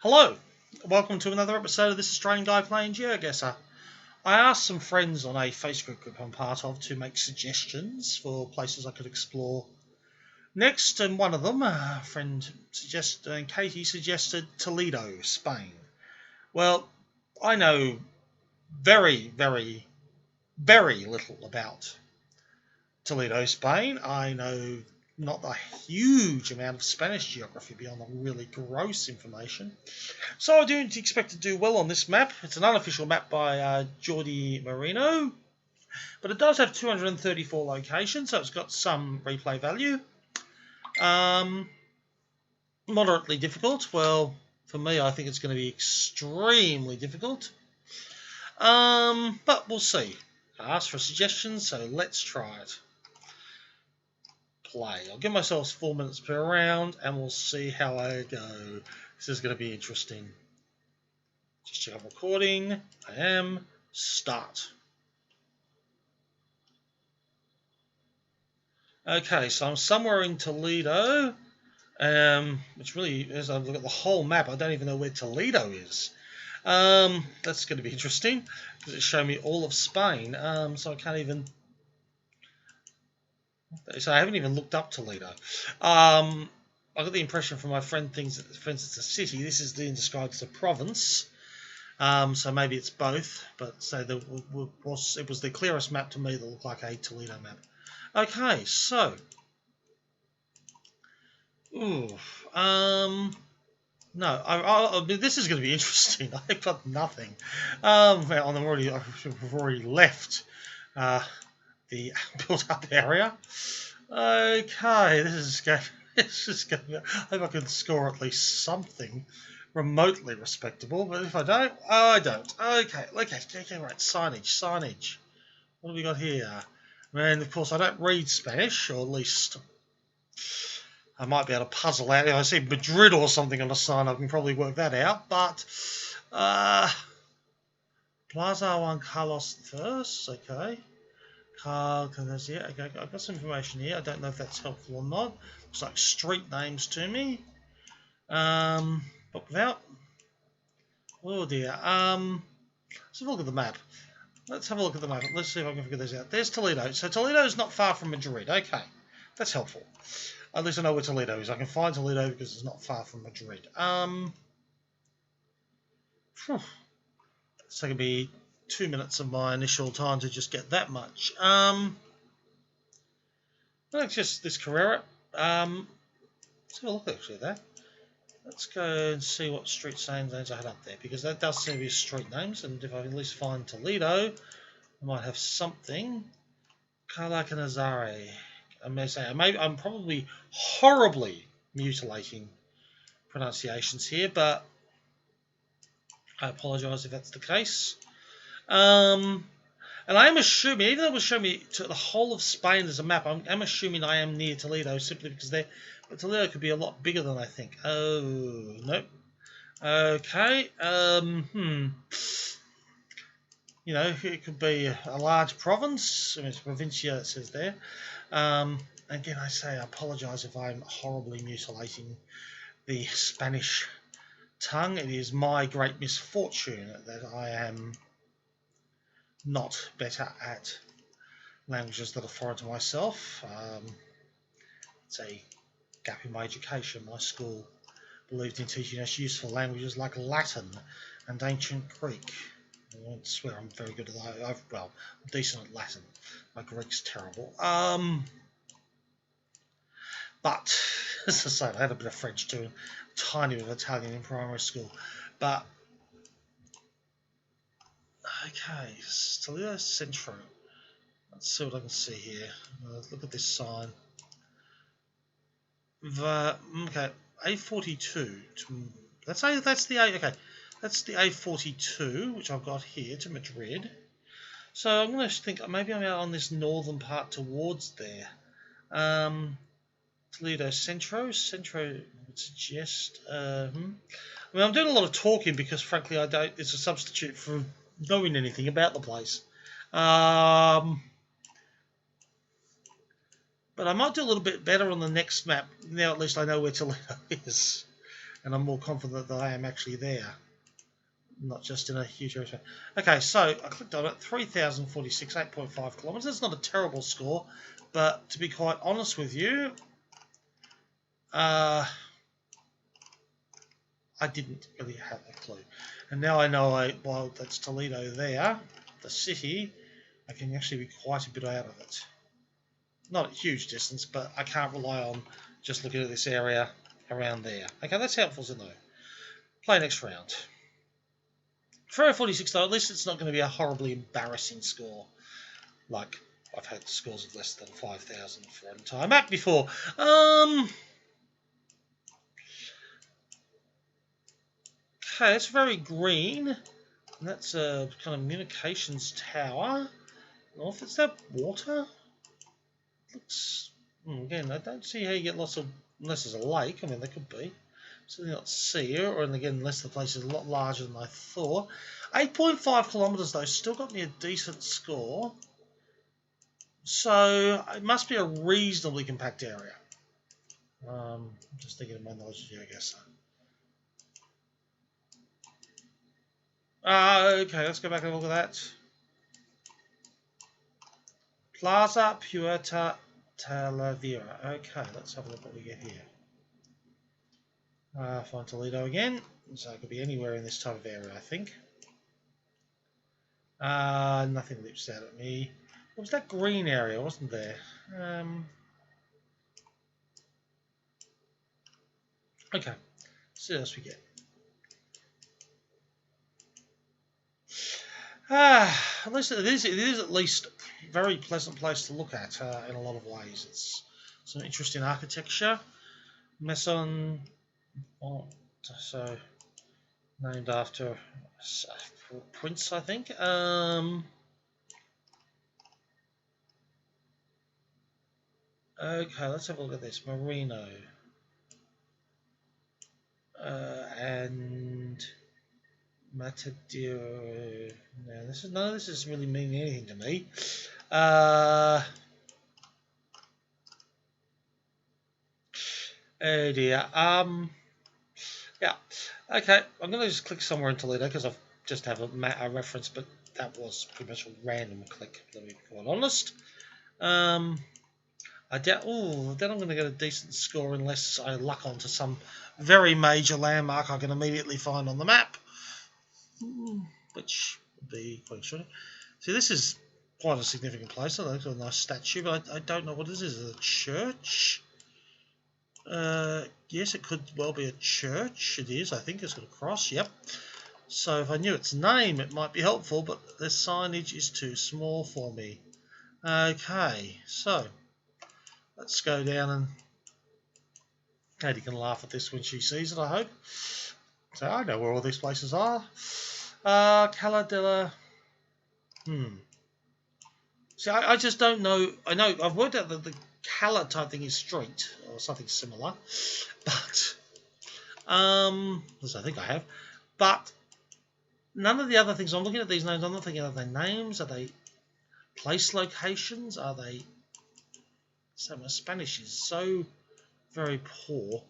Hello, welcome to another episode of This Australian Guy Playing GeoGuessr. I asked some friends on a Facebook group I'm part of to make suggestions for places I could explore next, and one of them, a friend Katie, suggested Toledo, Spain. Well, I know very, very, very little about Toledo, Spain. I know not a huge amount of Spanish geography beyond the really gross information. So I do expect to do well on this map. It's an unofficial map by Jordi Marino, but it does have 234 locations, so it's got some replay value. Moderately difficult. Well, for me, I think it's going to be extremely difficult. But we'll see. I asked for suggestions, so let's try it. Play. I'll give myself 4 minutes per round, and we'll see how I go. This is going to be interesting. Just check I'm recording. I am. Start. Okay, so I'm somewhere in Toledo, which really, as I look at the whole map, I don't even know where Toledo is. That's going to be interesting, because it's showing me all of Spain, so I can't even... So I haven't even looked up Toledo. I got the impression from my friend thinks that, for instance, it's a city. This is being described as a province. So maybe it's both, but so it was the clearest map to me that looked like a Toledo map. Okay, so no, this is going to be interesting. I've got nothing. I've already left the built-up area. Okay, this is going. I hope I can score at least something remotely respectable, but if I don't, I don't. Okay, right. Signage. What have we got here? And of course, I don't read Spanish, or at least I might be able to puzzle out. If I see Madrid or something on a sign, I can probably work that out. But Plaza Juan Carlos first, okay. Okay, I've got some information here. I don't know if that's helpful or not. Looks like street names to me. But without... Oh dear. Let's have a look at the map. Let's see if I can figure this out. There's Toledo. So Toledo is not far from Madrid. Okay. That's helpful. At least I know where Toledo is. I can find Toledo because it's not far from Madrid. It's taking me 2 minutes of my initial time to just get that much. That's just this Carrera. Let's have a look actually there. Let's go and see what street names I had up there, because that does seem to be street names, and if I can at least find Toledo, I might have something. Calacanazare. I'm probably horribly mutilating pronunciations here, but I apologise if that's the case. And I am assuming, even though it was showing me to the whole of Spain as a map, I'm assuming I am near Toledo simply because but Toledo could be a lot bigger than I think. Oh, nope. Okay. You know, it could be a large province. I mean, it's provincia, it says there. Again, I apologise if I'm horribly mutilating the Spanish tongue. It is my great misfortune that I am not better at languages that are foreign to myself. It's a gap in my education. My school believed in teaching us useful languages like Latin and ancient Greek. I won't swear I'm very good at that. I'm decent at Latin. My Greek's terrible. But, as I said, I had a bit of French too, a tiny bit of Italian in primary school. But, okay, Toledo Centro. Let's see what I can see here. Look at this sign. Okay, A42. That's the A. Okay, that's the A42, which I've got here to Madrid. So I'm going to think maybe I'm out on this northern part towards there. Toledo Centro would suggest. I mean, I'm doing a lot of talking because, frankly, I don't. It's a substitute for knowing anything about the place. But I might do a little bit better on the next map. Now at least I know where Toledo is. and I'm more confident that I am actually there, not just in a huge area. Okay, so I clicked on it, 3,046, 8.5 kilometers. It's not a terrible score, but to be quite honest with you, I didn't really have a clue. And now I know, while that's Toledo there, the city, I can actually be quite a bit out of it. Not a huge distance, but I can't rely on just looking at this area around there. Okay, that's helpful to know. Play next round. 346 though, at least it's not going to be a horribly embarrassing score. Like, I've had scores of less than 5,000 for an entire map before. Okay, it's very green. And that's a kind of communications tower. North, is that water? Looks, again, I don't see how you get lots of, unless there's a lake. I mean, there could be. Certainly not sea, or again, unless the place is a lot larger than I thought. 8.5 kilometers though, still got me a decent score. So it must be a reasonably compact area. I'm just thinking of my knowledge of GeoGuessr. Okay, let's go back and look at that. Plaza Puerta Talavera. Okay, let's have a look what we get here. Find Toledo again. So it could be anywhere in this type of area, I think. Nothing leaps out at me. What was that green area, wasn't there? Okay, see what else we get. At least it is at least a very pleasant place to look at in a lot of ways. It's some interesting architecture. Maison, so named after Prince, I think. Okay, let's have a look at this. Merino. And Matadero. No, none of this is really meaning anything to me. Oh dear. Yeah. Okay, I'm going to just click somewhere in Toledo because I've just have a reference, but that was pretty much a random click, let me be quite honest. I doubt. Oh, then I'm going to get a decent score unless I luck onto some very major landmark I can immediately find on the map, which would be quite extraordinary. See, this is quite a significant place. I like a nice statue, but I don't know what this is. Is it a church? Yes, it could well be a church. It is. I think it's got a cross. Yep. So if I knew its name, it might be helpful, but the signage is too small for me. Okay, so let's go down and Katie can laugh at this when she sees it, I hope. So I know where all these places are. Cala della... See, I just don't know. I know I've worked out that the Cala type thing is street or something similar, but as I think I have. But none of the other things. I'm looking at these names. I'm not thinking, are they names? Are they place locations? Are they? So my Spanish is so very poor.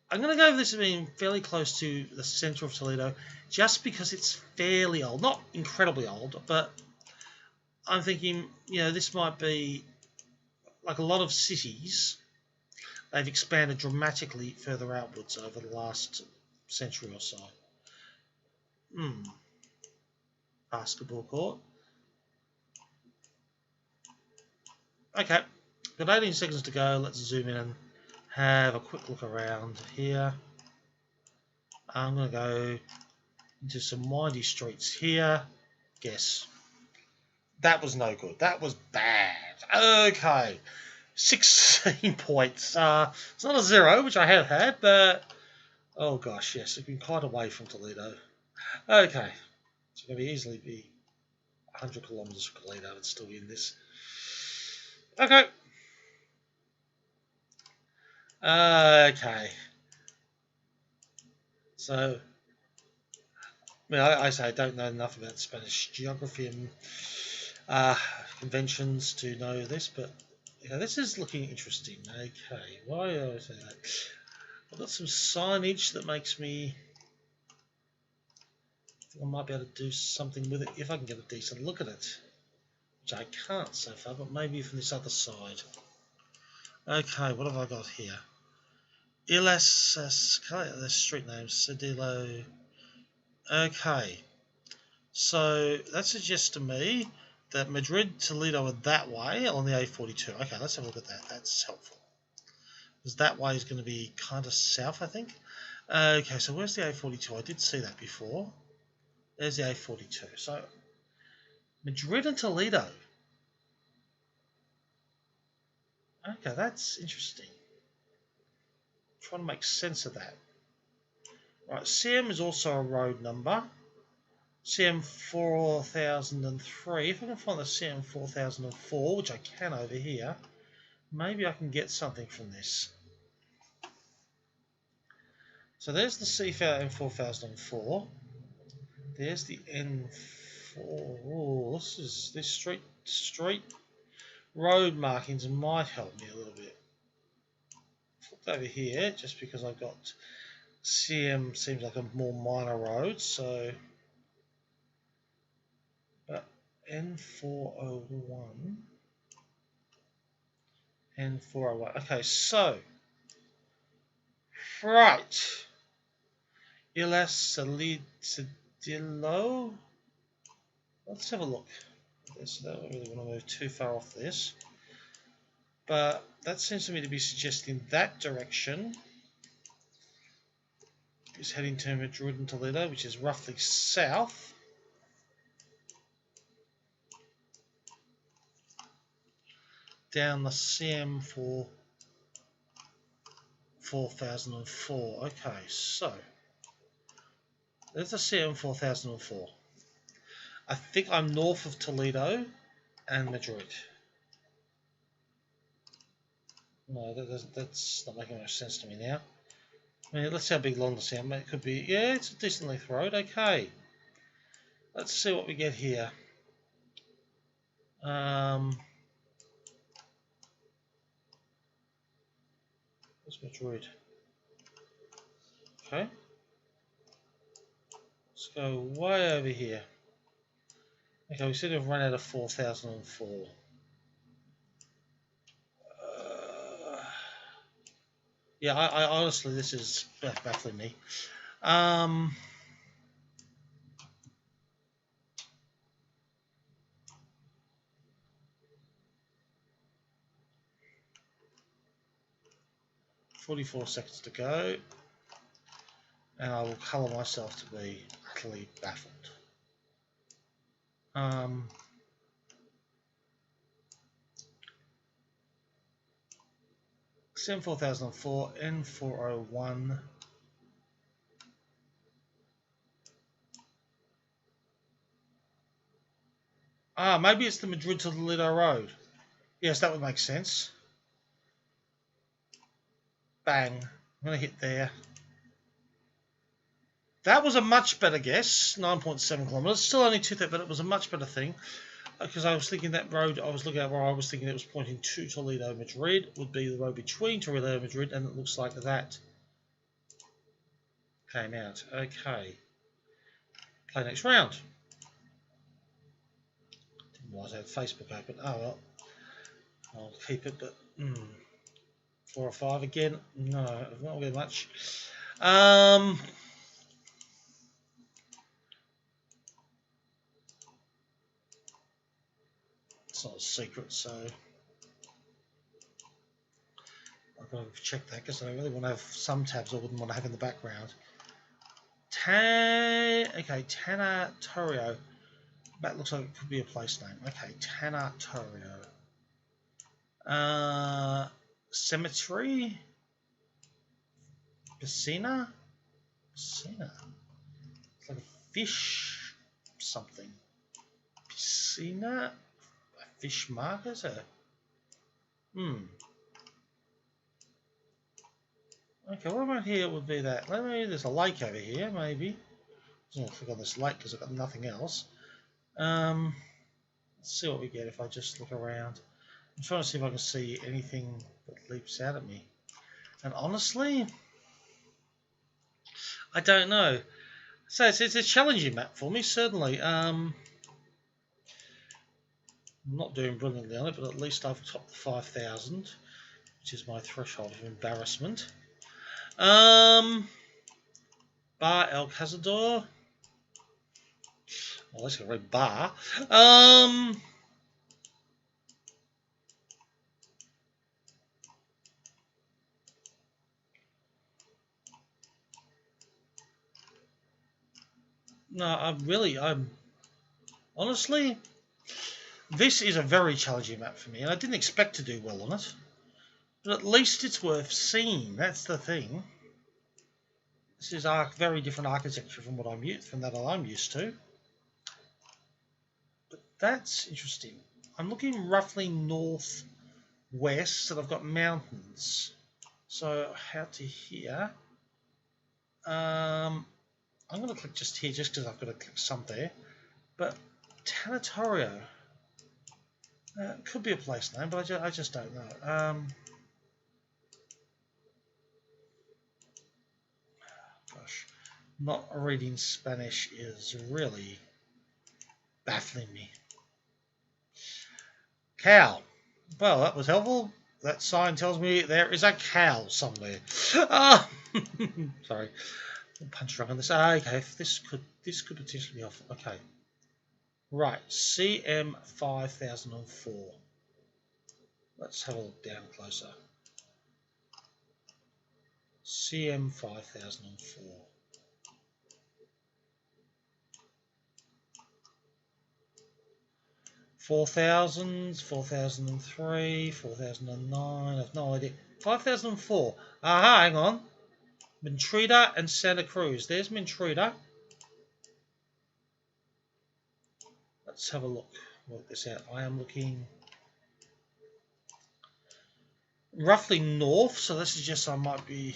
I'm going to go with this as being fairly close to the centre of Toledo, just because it's fairly old. Not incredibly old, but I'm thinking, this might be like a lot of cities. They've expanded dramatically further outwards over the last century or so. Basketball court. Okay, got 18 seconds to go. Let's zoom in and have a quick look around here. I'm going to go into some windy streets here. Guess. That was no good. That was bad. Okay. 16 points. It's not a 0, which I have had, but... Oh gosh, yes. I've been quite away from Toledo. Okay. It's going to easily be 100 kilometres from Toledo and still in this. Okay. Okay. So, I say I don't know enough about Spanish geography and conventions to know this, but Yeah, this is looking interesting. Okay, why do I say that? I've got some signage that makes me think I might be able to do something with it if I can get a decent look at it. Which I can't so far, but maybe from this other side. Okay, what have I got here? The street name, Cedillo. Okay, so that suggests to me that Madrid, Toledo are that way on the A42. Okay, let's have a look at that. That's helpful. Because that way is going to be kind of south, I think. Okay, so where's the A42? I did see that before. There's the A42. So, Madrid and Toledo. Okay, that's interesting. I'm trying to make sense of that. Right, CM is also a road number. CM 4003. If I can find the CM 4004, which I can over here, maybe I can get something from this. So there's the CFM 4004. There's the N4. Oh, this street road markings might help me a little bit. Flipped over here just because I've got CM seems like a more minor road, so but N401. N401. Okay, so right. Ilas Cedillo. Let's have a look. So I don't really want to move too far off this. But that seems to me to be suggesting that direction is heading to Madrid and Toledo, which is roughly south. Down the CM for 4004. Okay, so there's the CM 4004. I think I'm north of Toledo and Madrid. No, that's not making much sense to me now. I mean, let's see how big along the CM. It could be, yeah, it's a decent length road. Okay. Let's see what we get here. Where's Madrid? Okay. Let's go way over here. Okay, we seem to have run out of 4004. Yeah, I honestly, this is baffling me. 44 seconds to go, and I will colour myself to be utterly baffled. CM 4004, N401. Maybe it's the Madrid to Toledo Road. Yes, that would make sense. Bang. I'm going to hit there. That was a much better guess. 9.7 kilometres. Still only 2 but it was a much better thing. Because I was thinking that road I was looking at where I was thinking it was pointing to Toledo, Madrid, would be the road between Toledo and Madrid, and it looks like that came out. Okay. Play next round. Didn't realise I had Facebook open. Oh well. I'll keep it, but 4 or 5 again. No, I've not got much. It's not a secret, so I've got to check that because I really want to have some tabs I wouldn't want to have in the background. Okay, Tanatorio. That looks like it could be a place name. Okay, Tanatorio. Cemetery? Piscina? Piscina. It's like a fish something. Piscina? A fish market? Okay, what about here would be that? There's a lake over here, maybe. I'm going to click on this lake because I've got nothing else. Let's see what we get if I just look around. I'm trying to see if I can see anything that leaps out at me. And honestly, I don't know. So it's a challenging map for me, certainly. I'm not doing brilliantly on it, but at least I've topped the 5,000, which is my threshold of embarrassment. Bar El Cazador. Well, let's go read bar. No, I'm honestly, this is a very challenging map for me, and I didn't expect to do well on it. But at least it's worth seeing. That's the thing. This is a very different architecture from what I'm used to. But that's interesting. I'm looking roughly northwest, and I've got mountains. So out to here. I'm going to click just here, just because I've got to click some there. But Tanatorio. Could be a place name, but I just don't know. Gosh, not reading Spanish is really baffling me. Cow. Well, that was helpful. That sign tells me there is a cow somewhere. Ah, sorry, punch drunk on this. Okay, this could potentially be off. Okay, right. CM 5004. Let's have a look down closer. CM 5004. 4,000, 4,003, 4,009, I've no idea. 5,004. Aha, hang on. Mintrida and Santa Cruz. There's Mintrida. Let's have a look. Work this out. I am looking roughly north, so this suggests I might be...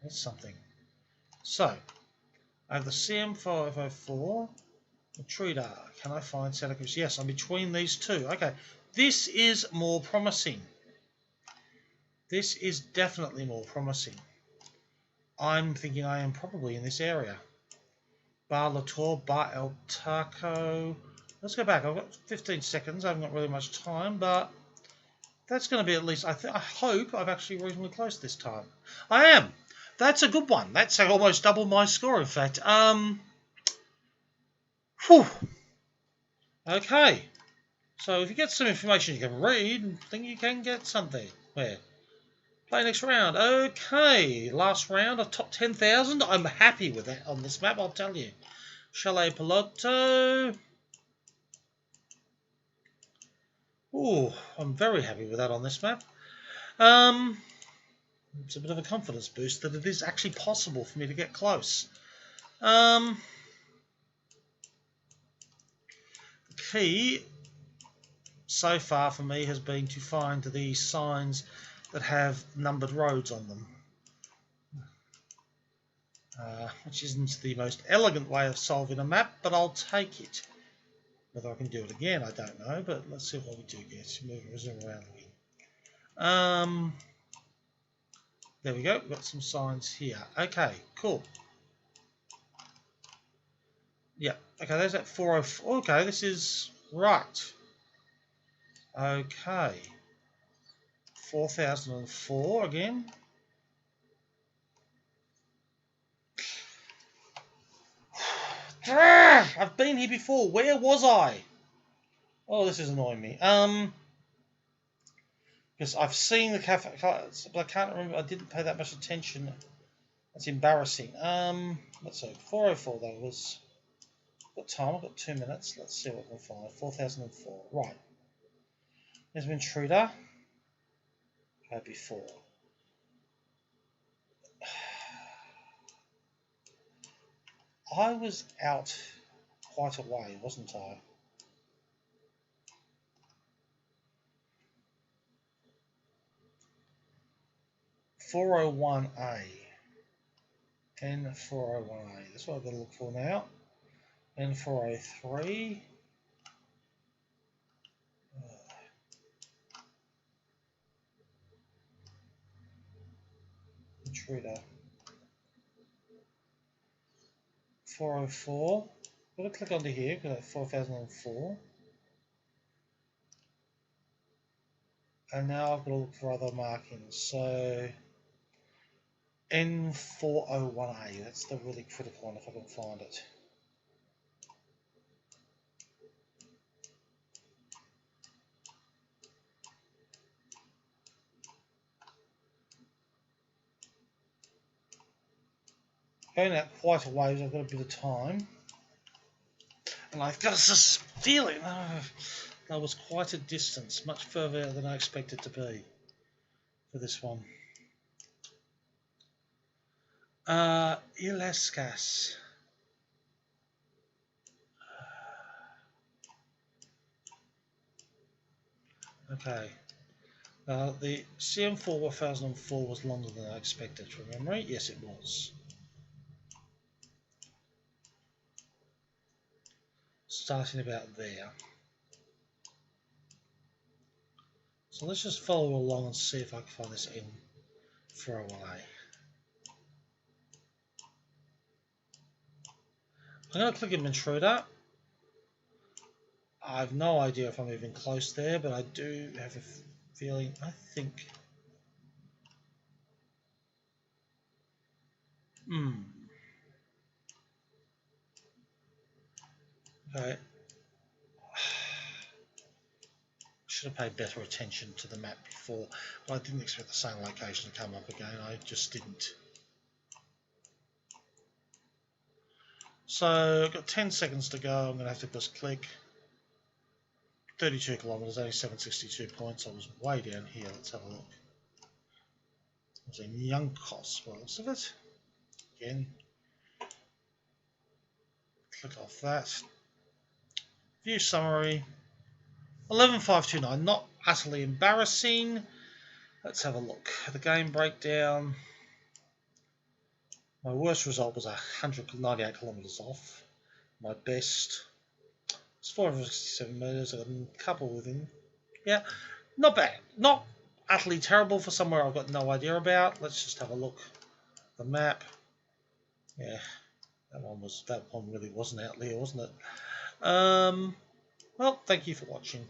That's something. So, I have the CM504. Mintrida. Can I find Santa Cruz? Yes, I'm between these two. Okay. This is more promising. This is definitely more promising. I'm thinking I am probably in this area. Bar La Tour, Bar El Taco. Let's go back. I've got 15 seconds. I haven't got really much time, but that's going to be at least... I hope I've actually reasonably close this time. I am. That's a good one. That's almost double my score, in fact. Whew. Okay. So if you get some information you can read, I think you can get something. Where? Play next round. Okay. Last round of top 10,000. I'm happy with that on this map, I'll tell you. Chalet Piloto. Ooh, I'm very happy with that on this map. It's a bit of a confidence boost that it is actually possible for me to get close. The key so far for me has been to find these signs that have numbered roads on them. Which isn't the most elegant way of solving a map, but I'll take it. Whether I can do it again, I don't know, but let's see what we do get. Zoom around. There we go. We've got some signs here. Okay, cool. Yeah. Okay, there's that 404. Okay, this is right. Okay. 4,004 again. I've been here before. Where was I? Oh, this is annoying me. Because I've seen the cafe, but I can't remember. I didn't pay that much attention. That's embarrassing. Let's see. 404 though was. What time? I've got 2 minutes. Let's see what we can find. 4,004. Right. There's an intruder. Before. I was out quite a way, wasn't I? N401A. N401A. That's what I've got to look for now. N403. intruder. 404. I'm going to click onto here because that's 4004. And now I've got to look for other markings. So N401A, that's the really critical one if I can find it. Going out quite a ways, I've got a bit of time. And I've got this feeling that was quite a distance, much further than I expected to be for this one. Ilescas. Okay. The CM4 1004 was longer than I expected from memory. Yes, it was. Starting about there. So let's just follow along and see if I can find this N401A. I'm going to click an intruder. I have no idea if I'm even close there, but I do have a feeling, I think... Okay. Should have paid better attention to the map before, but I didn't expect the same location to come up again. I just didn't. So I've got 10 seconds to go. I'm going to have to just click. 32 kilometres, only 762 points. I was way down here. Let's have a look. I was in Yunkos, by the looks of it. Again, click off that. View summary. 11529, not utterly embarrassing. Let's have a look. The game breakdown. My worst result was 198 kilometres off. My best was 467 metres. I got a couple within. Yeah, not bad. Not utterly terrible for somewhere I've got no idea about. Let's just have a look. The map. Yeah, that one really wasn't out there, wasn't it? Well, thank you for watching.